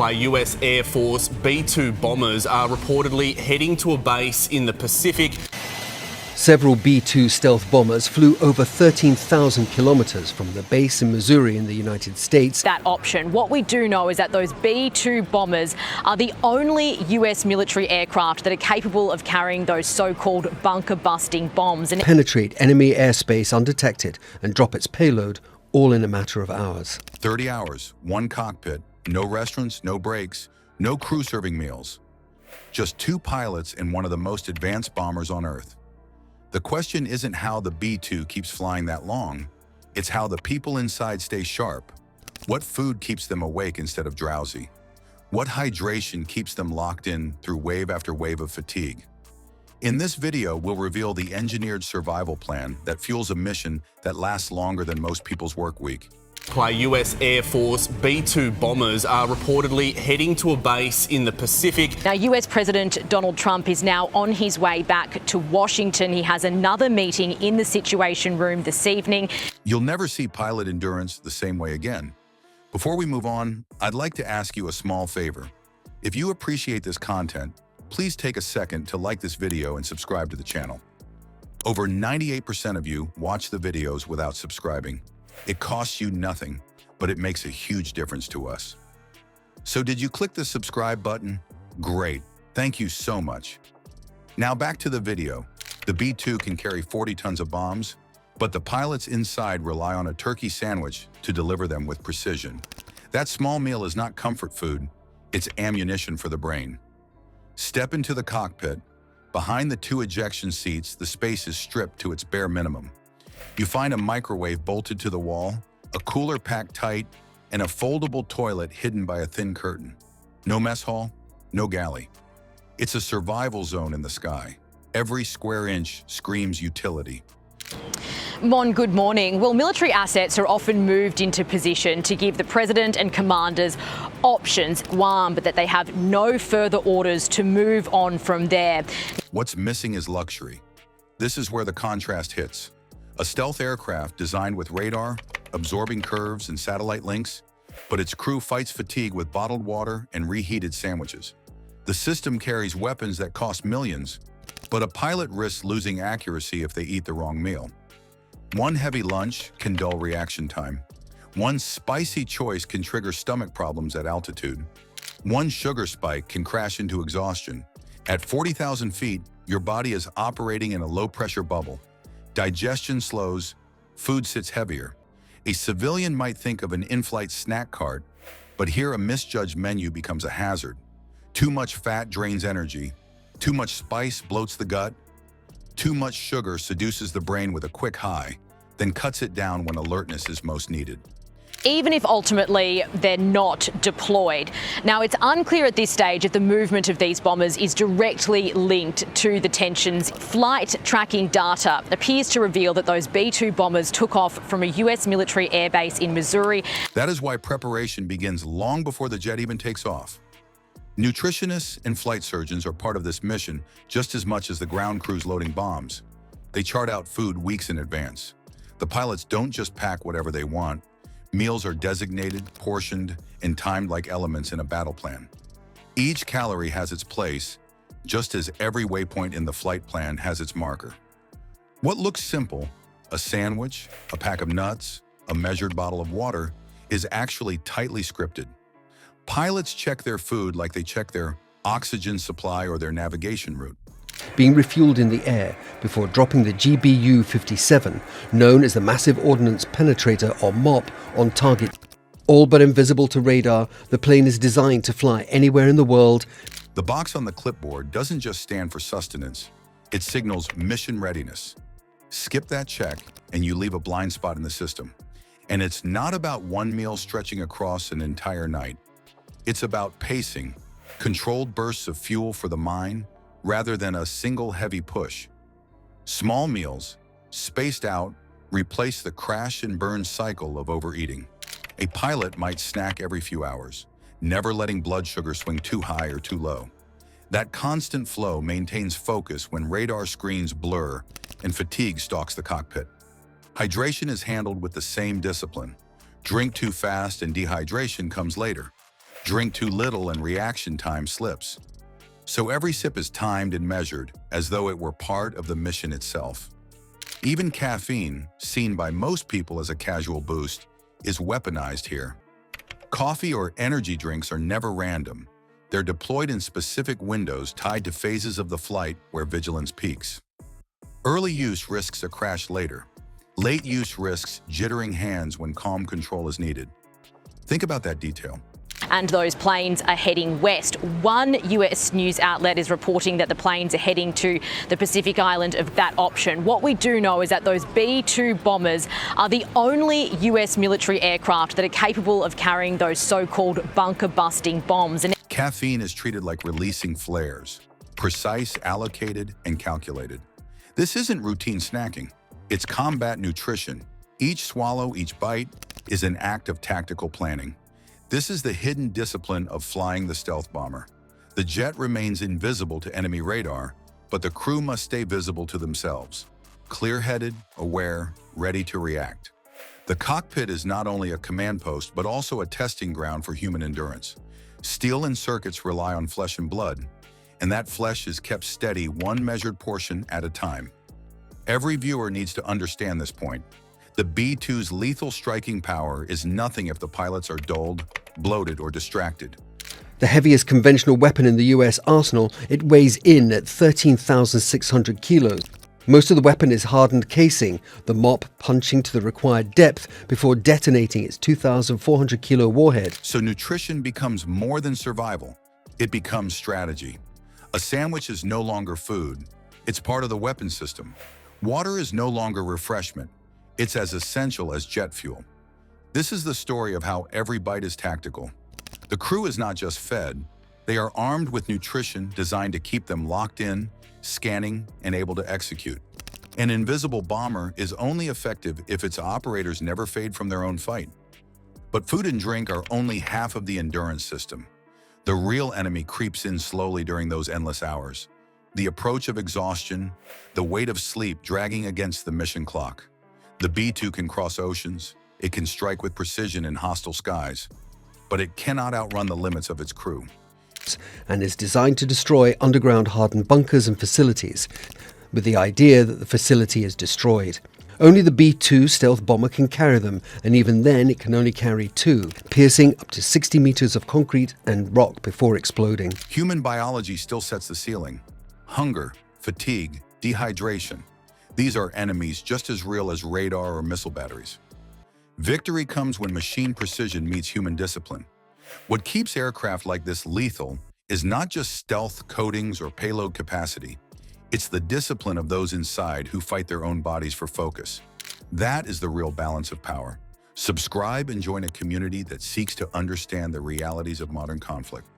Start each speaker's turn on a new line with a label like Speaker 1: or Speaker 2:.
Speaker 1: US Air Force B-2 bombers are reportedly heading to a base in the Pacific.
Speaker 2: Several B-2 stealth bombers flew over 13,000 kilometers from the base in Missouri in the United States.
Speaker 3: That option. What we do know is that those B-2 bombers are the only US military aircraft that are capable of carrying those so-called bunker-busting bombs and
Speaker 2: penetrate enemy airspace undetected and drop its payload all in a matter of hours.
Speaker 4: 30 hours, one cockpit, no restaurants, no breaks, no crew serving meals. Just two pilots in one of the most advanced bombers on Earth. The question isn't how the B-2 keeps flying that long, it's how the people inside stay sharp. What food keeps them awake instead of drowsy? What hydration keeps them locked in through wave after wave of fatigue? In this video, we'll reveal the engineered survival plan that fuels a mission that lasts longer than most people's work week.
Speaker 1: US Air Force B-2 bombers are reportedly heading to a base in the Pacific.
Speaker 3: Now, US President Donald Trump is now on his way back to Washington. He has another meeting in the Situation Room this evening.
Speaker 4: You'll never see pilot endurance the same way again. Before we move on, I'd like to ask you a small favor. If you appreciate this content, please take a second to like this video and subscribe to the channel. Over 98% of you watch the videos without subscribing. It costs you nothing, but it makes a huge difference to us. So did you click the subscribe button? Great, thank you so much. Now back to the video. The B-2 can carry 40 tons of bombs, but the pilots inside rely on a turkey sandwich to deliver them with precision. That small meal is not comfort food, it's ammunition for the brain. Step into the cockpit. Behind the two ejection seats, the space is stripped to its bare minimum. You find a microwave bolted to the wall, a cooler packed tight, and a foldable toilet hidden by a thin curtain. No mess hall, no galley. It's a survival zone in the sky. Every square inch screams utility.
Speaker 3: Mon, good morning. Well, military assets are often moved into position to give the president and commanders options, one, but that they have no further orders to move on from there.
Speaker 4: What's missing is luxury. This is where the contrast hits. A stealth aircraft designed with radar, absorbing curves and satellite links, but its crew fights fatigue with bottled water and reheated sandwiches. The system carries weapons that cost millions, but a pilot risks losing accuracy if they eat the wrong meal. One heavy lunch can dull reaction time. One spicy choice can trigger stomach problems at altitude. One sugar spike can crash into exhaustion. At 40,000 feet, your body is operating in a low-pressure bubble. Digestion slows, food sits heavier. A civilian might think of an in-flight snack cart, but here a misjudged menu becomes a hazard. Too much fat drains energy. Too much spice bloats the gut. Too much sugar seduces the brain with a quick high, then cuts it down when alertness is most needed.
Speaker 3: Even if ultimately they're not deployed. Now, it's unclear at this stage if the movement of these bombers is directly linked to the tensions. Flight tracking data appears to reveal that those B-2 bombers took off from a US military airbase in Missouri.
Speaker 4: That is why preparation begins long before the jet even takes off. Nutritionists and flight surgeons are part of this mission just as much as the ground crews loading bombs. They chart out food weeks in advance. The pilots don't just pack whatever they want. Meals are designated, portioned, and timed like elements in a battle plan. Each calorie has its place, just as every waypoint in the flight plan has its marker. What looks simple, a sandwich, a pack of nuts, a measured bottle of water, is actually tightly scripted. Pilots check their food like they check their oxygen supply or their navigation route.
Speaker 2: Being refueled in the air before dropping the GBU-57, known as the Massive Ordnance Penetrator or MOP, on target. All but invisible to radar, the plane is designed to fly anywhere in the world.
Speaker 4: The box on the clipboard doesn't just stand for sustenance, it signals mission readiness. Skip that check and you leave a blind spot in the system. And it's not about one meal stretching across an entire night. It's about pacing, controlled bursts of fuel for the mind, rather than a single heavy push. Small meals, spaced out, replace the crash and burn cycle of overeating. A pilot might snack every few hours, never letting blood sugar swing too high or too low. That constant flow maintains focus when radar screens blur and fatigue stalks the cockpit. Hydration is handled with the same discipline. Drink too fast and dehydration comes later. Drink too little and reaction time slips. So every sip is timed and measured as though it were part of the mission itself. Even caffeine, seen by most people as a casual boost, is weaponized here. Coffee or energy drinks are never random. They're deployed in specific windows tied to phases of the flight where vigilance peaks. Early use risks a crash later. Late use risks jittering hands when calm control is needed. Think about that detail.
Speaker 3: And those planes are heading west. One US news outlet is reporting that the planes are heading to the Pacific island of that option. What we do know is that those B-2 bombers are the only US military aircraft that are capable of carrying those so-called bunker-busting bombs. And
Speaker 4: Caffeine is treated like releasing flares, precise, allocated, and calculated. This isn't routine snacking. It's combat nutrition. Each swallow, each bite is an act of tactical planning. This is the hidden discipline of flying the stealth bomber. The jet remains invisible to enemy radar, but the crew must stay visible to themselves. Clear-headed, aware, ready to react. The cockpit is not only a command post, but also a testing ground for human endurance. Steel and circuits rely on flesh and blood, and that flesh is kept steady one measured portion at a time. Every viewer needs to understand this point. The B-2's lethal striking power is nothing if the pilots are dulled, bloated, or distracted.
Speaker 2: The heaviest conventional weapon in the US arsenal, it weighs in at 13,600 kilos. Most of the weapon is hardened casing, the mop punching to the required depth before detonating its 2,400 kilo warhead.
Speaker 4: So nutrition becomes more than survival. It becomes strategy. A sandwich is no longer food. It's part of the weapon system. Water is no longer refreshment. It's as essential as jet fuel. This is the story of how every bite is tactical. The crew is not just fed, they are armed with nutrition designed to keep them locked in, scanning, and able to execute. An invisible bomber is only effective if its operators never fade from their own fight. But food and drink are only half of the endurance system. The real enemy creeps in slowly during those endless hours. The approach of exhaustion, the weight of sleep dragging against the mission clock. The B-2 can cross oceans, it can strike with precision in hostile skies, but it cannot outrun the limits of its crew.
Speaker 2: And is designed to destroy underground hardened bunkers and facilities, with the idea that the facility is destroyed. Only the B-2 stealth bomber can carry them, and even then it can only carry two, piercing up to 60 meters of concrete and rock before exploding.
Speaker 4: Human biology still sets the ceiling. Hunger, fatigue, dehydration. These are enemies just as real as radar or missile batteries. Victory comes when machine precision meets human discipline. What keeps aircraft like this lethal is not just stealth coatings or payload capacity. It's the discipline of those inside who fight their own bodies for focus. That is the real balance of power. Subscribe and join a community that seeks to understand the realities of modern conflict.